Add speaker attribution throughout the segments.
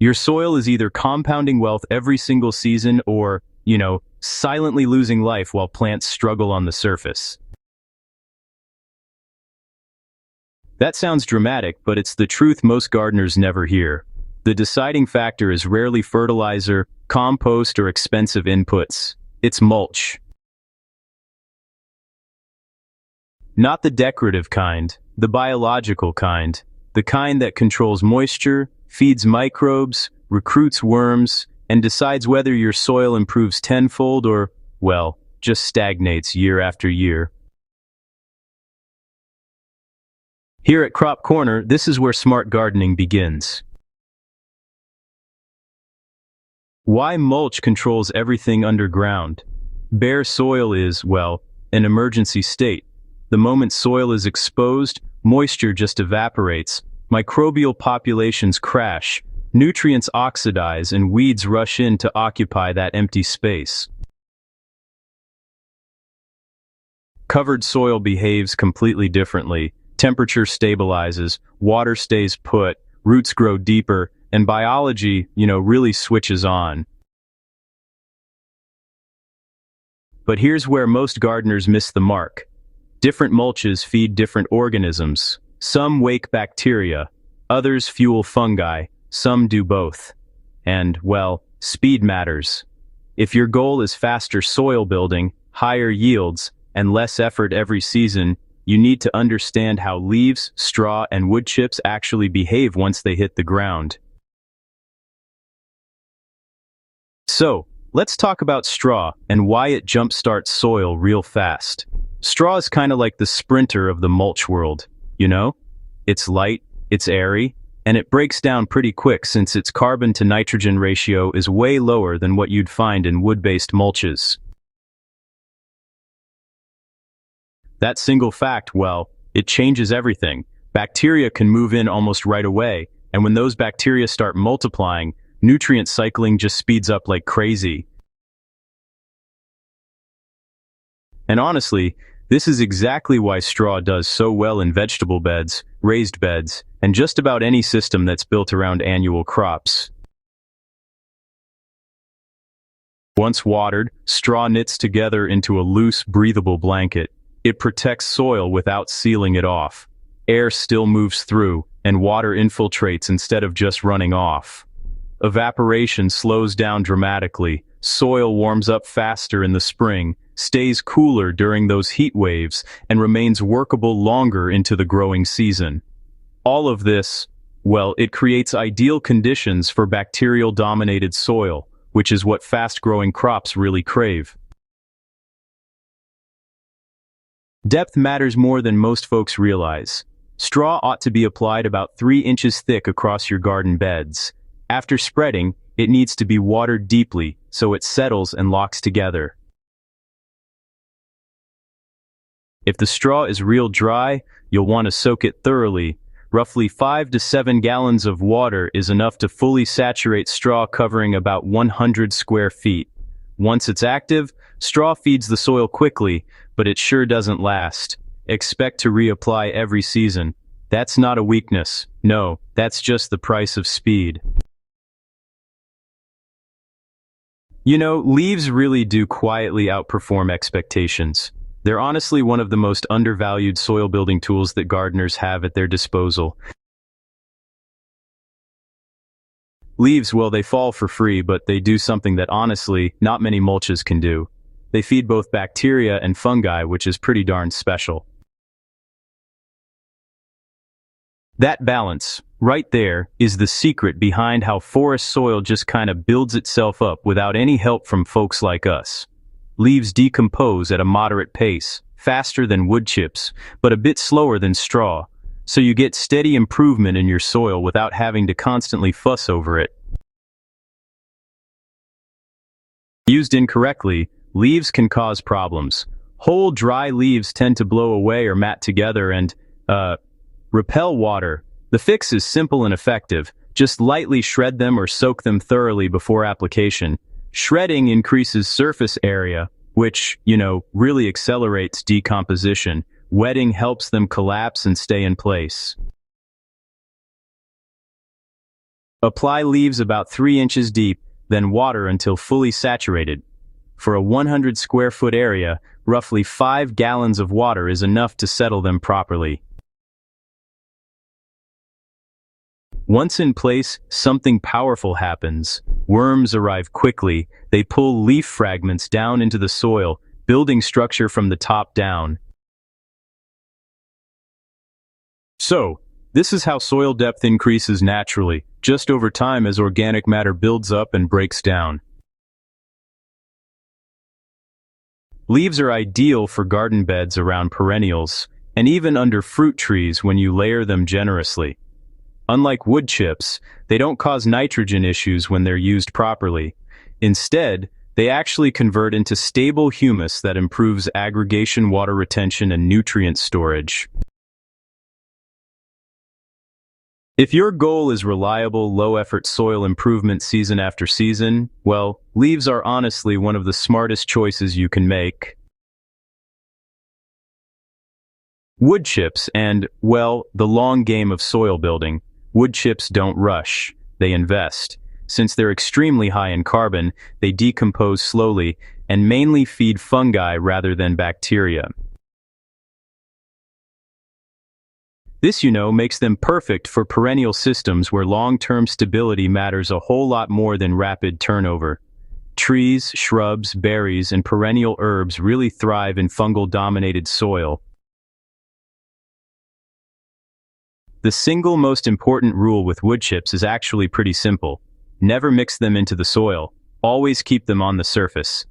Speaker 1: Your soil is either compounding wealth every single season or, silently losing life while plants struggle on the surface. That sounds dramatic, but it's the truth most gardeners never hear. The deciding factor is rarely fertilizer, compost, or expensive inputs. It's mulch. Not the decorative kind, the biological kind. The kind that controls moisture, feeds microbes, recruits worms, and decides whether your soil improves tenfold or, well, just stagnates year after year. Here at Crop Corner, this is where smart gardening begins. Why mulch controls everything underground? Bare soil is, well, an emergency state. The moment soil is exposed, moisture just evaporates, microbial populations crash, nutrients oxidize, and weeds rush in to occupy that empty space. Covered soil behaves completely differently. Temperature stabilizes, water stays put, roots grow deeper, and biology, really switches on. But here's where most gardeners miss the mark. Different mulches feed different organisms. Some wake bacteria, others fuel fungi, some do both. And, well, speed matters. If your goal is faster soil building, higher yields, and less effort every season, you need to understand how leaves, straw, and wood chips actually behave once they hit the ground. So, let's talk about straw and why it jumpstarts soil real fast. Straw is kind of like the sprinter of the mulch world, It's light, it's airy, and it breaks down pretty quick since its carbon to nitrogen ratio is way lower than what you'd find in wood-based mulches. That single fact, well, it changes everything. Bacteria can move in almost right away, and when those bacteria start multiplying, nutrient cycling just speeds up like crazy. And honestly, this is exactly why straw does so well in vegetable beds, raised beds, and just about any system that's built around annual crops. Once watered, straw knits together into a loose, breathable blanket. It protects soil without sealing it off. Air still moves through, and water infiltrates instead of just running off. Evaporation slows down dramatically, soil warms up faster in the spring, stays cooler during those heat waves, and remains workable longer into the growing season. All of this, well, it creates ideal conditions for bacterial-dominated soil, which is what fast-growing crops really crave. Depth matters more than most folks realize. Straw ought to be applied about 3 inches thick across your garden beds. After spreading, it needs to be watered deeply so it settles and locks together. If the straw is real dry, you'll want to soak it thoroughly. Roughly 5 to 7 gallons of water is enough to fully saturate straw covering about 100 square feet. Once it's active, straw feeds the soil quickly, but it sure doesn't last. Expect to reapply every season. That's not a weakness. No, that's just the price of speed. Leaves really do quietly outperform expectations. They're honestly one of the most undervalued soil building tools that gardeners have at their disposal. Leaves, well, they fall for free, but they do something that honestly, not many mulches can do. They feed both bacteria and fungi, which is pretty darn special. That balance, right there, is the secret behind how forest soil just kind of builds itself up without any help from folks like us. Leaves decompose at a moderate pace, faster than wood chips, but a bit slower than straw, so you get steady improvement in your soil without having to constantly fuss over it. Used incorrectly, leaves can cause problems. Whole dry leaves tend to blow away or mat together and, repel water. The fix is simple and effective. Just lightly shred them or soak them thoroughly before application. Shredding increases surface area, which, really accelerates decomposition. Wetting helps them collapse and stay in place. Apply leaves about 3 inches deep, then water until fully saturated. For a 100 square foot area, roughly 5 gallons of water is enough to settle them properly. Once in place, something powerful happens. Worms arrive quickly. They pull leaf fragments down into the soil, building structure from the top down. So, this is how soil depth increases naturally, just over time as organic matter builds up and breaks down. Leaves are ideal for garden beds around perennials, and even under fruit trees when you layer them generously. Unlike wood chips, they don't cause nitrogen issues when they're used properly. Instead, they actually convert into stable humus that improves aggregation, water retention, and nutrient storage. If your goal is reliable, low-effort soil improvement season after season, well, leaves are honestly one of the smartest choices you can make. Wood chips and, well, the long game of soil building. Wood chips don't rush, they invest. Since they're extremely high in carbon, they decompose slowly and mainly feed fungi rather than bacteria. This, makes them perfect for perennial systems where long-term stability matters a whole lot more than rapid turnover. Trees, shrubs, berries, and perennial herbs really thrive in fungal-dominated soil. The single most important rule with wood chips is actually pretty simple. Never mix them into the soil. Always keep them on the surface.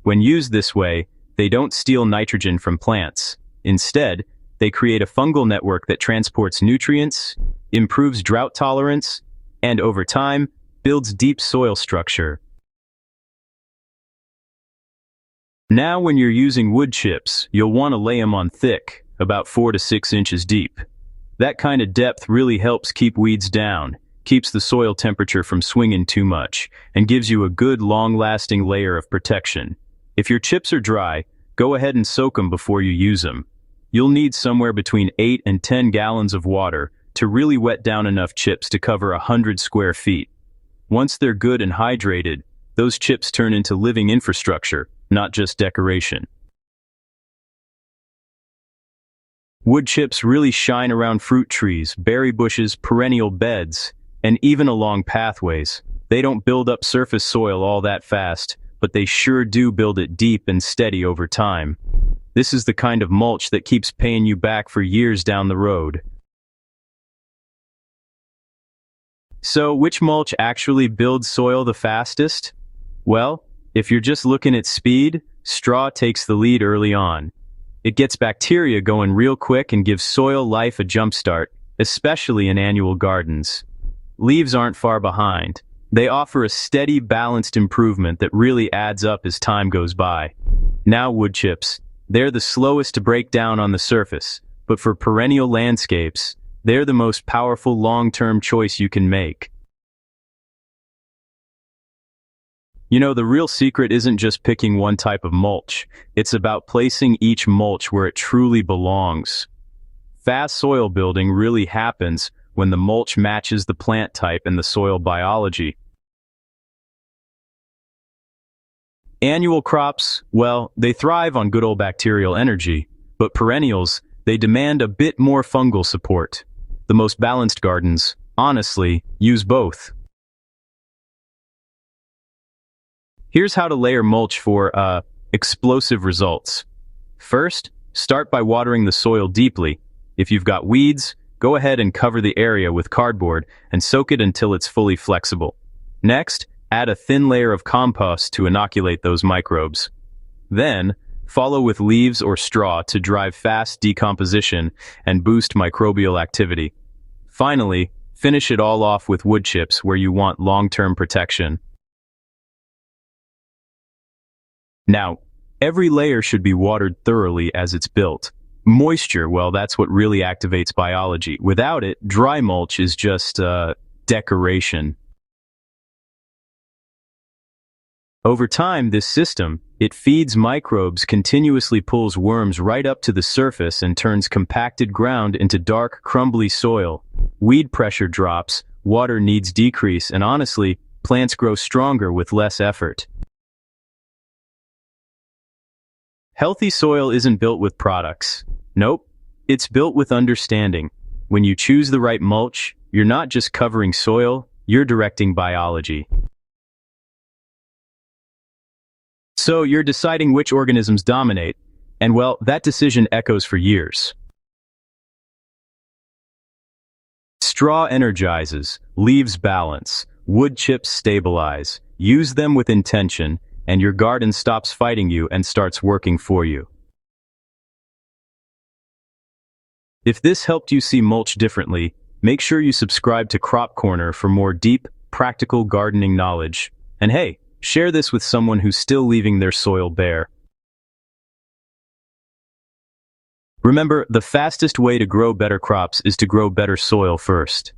Speaker 1: When used this way, they don't steal nitrogen from plants. Instead, they create a fungal network that transports nutrients, improves drought tolerance, and over time, builds deep soil structure. Now when you're using wood chips, you'll want to lay them on thick, about 4 to 6 inches deep. That kind of depth really helps keep weeds down, keeps the soil temperature from swinging too much, and gives you a good long-lasting layer of protection. If your chips are dry, go ahead and soak them before you use them. You'll need somewhere between 8 and 10 gallons of water to really wet down enough chips to cover 100 square feet. Once they're good and hydrated, those chips turn into living infrastructure, not just decoration. Wood chips really shine around fruit trees, berry bushes, perennial beds, and even along pathways. They don't build up surface soil all that fast, but they sure do build it deep and steady over time. This is the kind of mulch that keeps paying you back for years down the road. So, which mulch actually builds soil the fastest? Well, if you're just looking at speed, straw takes the lead early on. It gets bacteria going real quick and gives soil life a jumpstart, especially in annual gardens. Leaves aren't far behind. They offer a steady, balanced improvement that really adds up as time goes by. Now wood chips. They're the slowest to break down on the surface, but for perennial landscapes, they're the most powerful long-term choice you can make. The real secret isn't just picking one type of mulch. It's about placing each mulch where it truly belongs. Fast soil building really happens when the mulch matches the plant type and the soil biology. Annual crops, well, they thrive on good old bacterial energy, but perennials, they demand a bit more fungal support. The most balanced gardens, honestly, use both. Here's how to layer mulch for, explosive results. First, start by watering the soil deeply. If you've got weeds, go ahead and cover the area with cardboard and soak it until it's fully flexible. Next, add a thin layer of compost to inoculate those microbes. Then, follow with leaves or straw to drive fast decomposition and boost microbial activity. Finally, finish it all off with wood chips where you want long-term protection. Now, every layer should be watered thoroughly as it's built. Moisture, well, that's what really activates biology. Without it, dry mulch is just, decoration. Over time, this system, it feeds microbes, continuously pulls worms right up to the surface and turns compacted ground into dark, crumbly soil. Weed pressure drops, water needs decrease, and honestly, plants grow stronger with less effort. Healthy soil isn't built with products. Nope, it's built with understanding. When you choose the right mulch, you're not just covering soil, you're directing biology. So you're deciding which organisms dominate, and well, that decision echoes for years. Straw energizes, leaves balance, wood chips stabilize. Use them with intention, and your garden stops fighting you and starts working for you. If this helped you see mulch differently, make sure you subscribe to Crop Corner for more deep, practical gardening knowledge. And hey, share this with someone who's still leaving their soil bare. Remember, the fastest way to grow better crops is to grow better soil first.